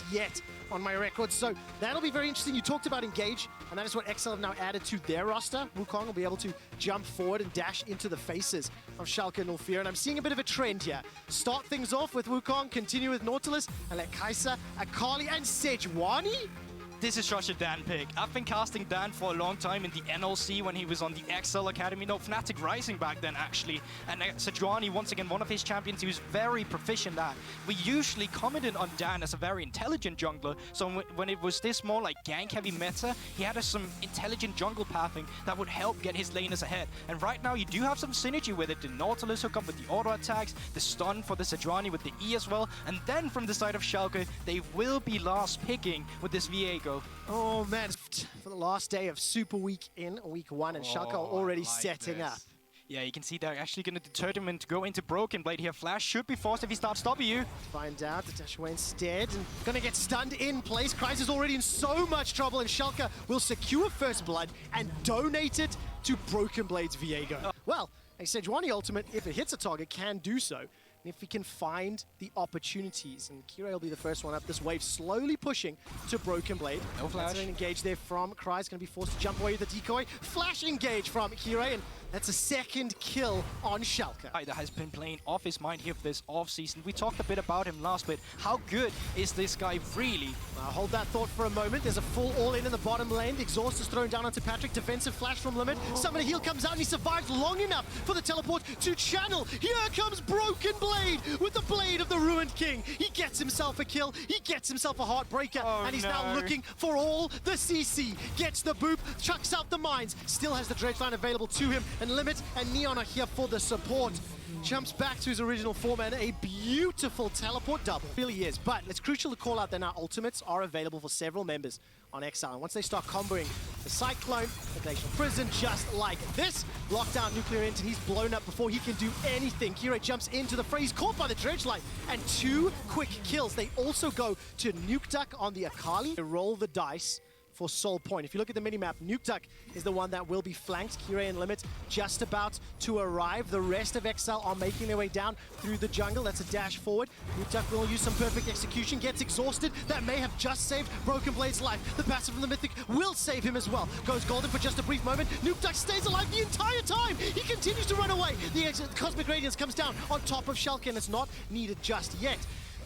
just yet on my record. So that'll be very interesting. You talked about engage, and that is what XL have now added to their roster. Wukong will be able to jump forward and dash into the faces of Schalke and Ulfir. And I'm seeing a bit of a trend here. Start things off with Wukong, continue with Nautilus, and let Kai'Sa, Akali, and Sejuani. This is such a Dan pick. I've been casting Dan for a long time in the NLC when he was on the XL Academy. No, Fnatic Rising back then, actually. And Sejuani, once again, one of his champions he was very proficient at. We usually commented on Dan as a very intelligent jungler. So when it was this more like gank-heavy meta, he had some intelligent jungle pathing that would help get his laners ahead. And right now, you do have some synergy with it. The Nautilus hook up with the auto attacks, the stun for the Sejuani with the E as well. And then from the side of Schalke, they will be last picking with this Viego. Oh man, for the last day of Super Week in Week 1, and Schalke are already setting up. Yeah, you can see they're actually going to deter him to go into Broken Blade here. Flash should be forced if he starts stopping you. Find out the dash away instead, and gonna get stunned in place. Kreis is already in so much trouble, and Schalke will secure first blood and donate it to Broken Blade's Viego. Well, a Sejuani ultimate, if it hits a target, can do so. And if he can find the opportunities, and Kira will be the first one up this wave, slowly pushing to Broken Blade. No flash. That's an engage there from Kreis, going to be forced to jump away with the decoy. Flash engage from Kira, and that's a second kill on Schalke. That has been playing off his mind here for this off-season. We talked a bit about him last bit. How good is this guy really? Hold that thought for a moment. There's a full all-in the bottom lane. The exhaust is thrown down onto Patrick. Defensive flash from Limit. Summoner heal comes out, and he survives long enough for the teleport to channel. Here comes Broken Blade with the Blade of the Ruined King. He gets himself a kill. He gets himself a Heartbreaker. And he's now looking for all the CC. Gets the boop, chucks out the mines. Still has the Dredge line available to him. And Limit and Neon are here for the support. Jumps back to his original form, and a beautiful teleport double. Really is, but it's crucial to call out that now ultimates are available for several members on XL. And once they start comboing the Cyclone, the Glacial Prison, just like this, lockdown Nuclear Int, and he's blown up before he can do anything. Kira jumps into the fray, he's caught by the Dredge Light, and 2 quick kills. They also go to Nuke Duck on the Akali. They roll the dice for Soul Point. If you look at the minimap, Nuke Duck is the one that will be flanked. Kira and Limit just about to arrive. The rest of XL are making their way down through the jungle. That's a dash forward. Nuke Duck will use some perfect execution, gets exhausted. That may have just saved Broken Blade's life. The passive from the Mythic will save him as well. Goes golden for just a brief moment. Nuke Duck stays alive the entire time. He continues to run away. The Cosmic Radiance comes down on top of Schalke, and it's not needed just yet.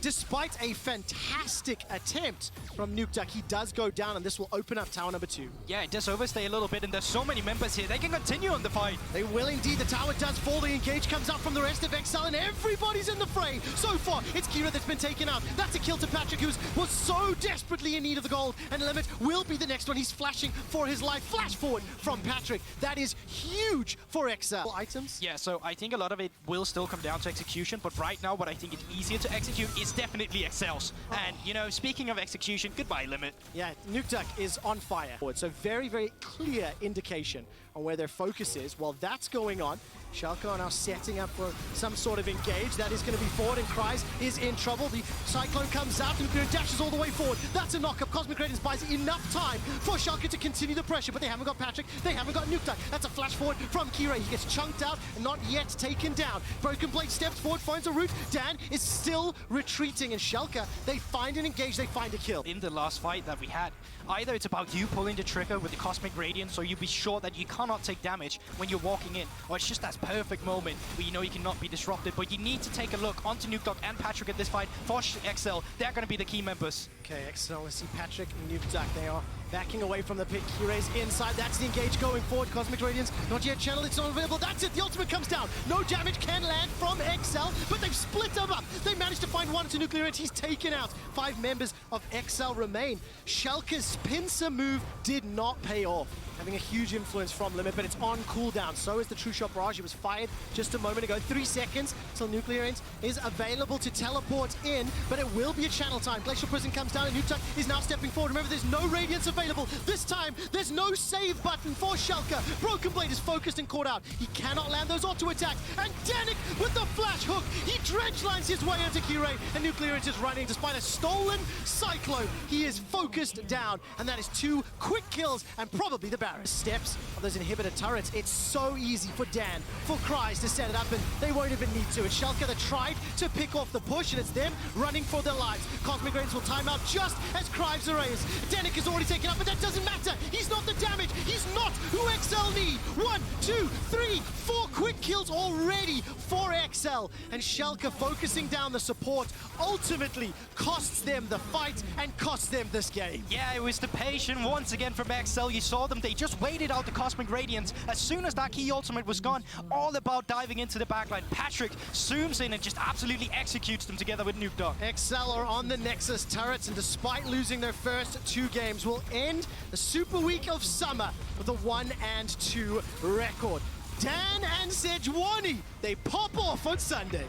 Despite a fantastic attempt from Nuke Duck, he does go down, and this will open up tower number 2. Yeah, it does overstay a little bit, and there's so many members here. They can continue on the fight. They will indeed. The tower does fall. The engage comes up from the rest of XL, and everybody's in the fray. So far, it's Kira that's been taken out. That's a kill to Patrick, who was so desperately in need of the gold. And Limit will be the next one. He's flashing for his life. Flash forward from Patrick. That is huge for XL. Items? Yeah, so I think a lot of it will still come down to execution, but right now what I think is easier to execute is definitely XL's. And, you know, speaking of execution, goodbye, Limit. Yeah, Nuke Duck is on fire. So very, very clear indication on where their focus is. While that's going on, Schalke are now setting up for some sort of engage. That is going to be forward, and Kreis is in trouble. The Cyclone comes out, and dashes all the way forward. That's a knock-up. Cosmic Radiance buys enough time for Schalke to continue the pressure, but they haven't got Patrick. They haven't got Nuke Duck. That's a flash forward from Kira. He gets chunked out and not yet taken down. Broken Blade steps forward, finds a route. Dan is still retreating, and Schalke, they find an engage, they find a kill. In the last fight that we had, either it's about you pulling the trigger with the Cosmic Radiance, so you be sure that you cannot take damage when you're walking in, or it's just that perfect moment where you know you cannot be disrupted. But you need to take a look onto Nuke Duck and Patrick at this fight. For XL, they're going to be the key members. Okay, XL, let's see Patrick and Nuke Duck. They are backing away from the pit. Kira's inside. That's the engage going forward. Cosmic Radiance, not yet channeled. It's not available. That's it. The ultimate comes down. No damage can land from XL, but they've split them up. They managed to find one to Nuclear Int. He's taken out. 5 members of XL remain. Schalke's pincer move did not pay off, having a huge influence from Limit, but it's on cooldown. So is the True Shot Barrage. It was fired just a moment ago. 3 seconds till Nuclear Int is available to teleport in, but it will be a channel time. Glacial Prison comes down, and Nuke Duck is now stepping forward. Remember, there's no Radiance available. available. This time, there's no save button for Schalke. Broken Blade is focused and caught out. He cannot land those auto attacks. And Danik with the flash hook. He dredge lines his way into Kire, and Nuclear is running despite a stolen Cyclone. He is focused down, and that is 2 quick kills and probably the Baron. Steps of those inhibitor turrets. It's so easy for Dan, for Cries to set it up, and they won't even need to. It's Schalke that tried to pick off the push, and it's them running for their lives. Cosmic Rains will time out just as Cries arrays. Danik is already taken up, but that doesn't matter. He's not the damage. He's not who XL need. 1, 2, 3, 4 quick kills already for XL. And Schalke focusing down the support ultimately costs them the fight and costs them this game. Yeah, it was the patience once again from XL. You saw them. They just waited out the Cosmic Radiance. As soon as that key ultimate was gone, all about diving into the backline. Patrick zooms in and just absolutely executes them together with Nuke Dog. XL are on the Nexus turrets, and despite losing their first 2 games, will end the Super Week of Summer with a 1-2 record. Dan and Sejuani, they pop off on Sunday.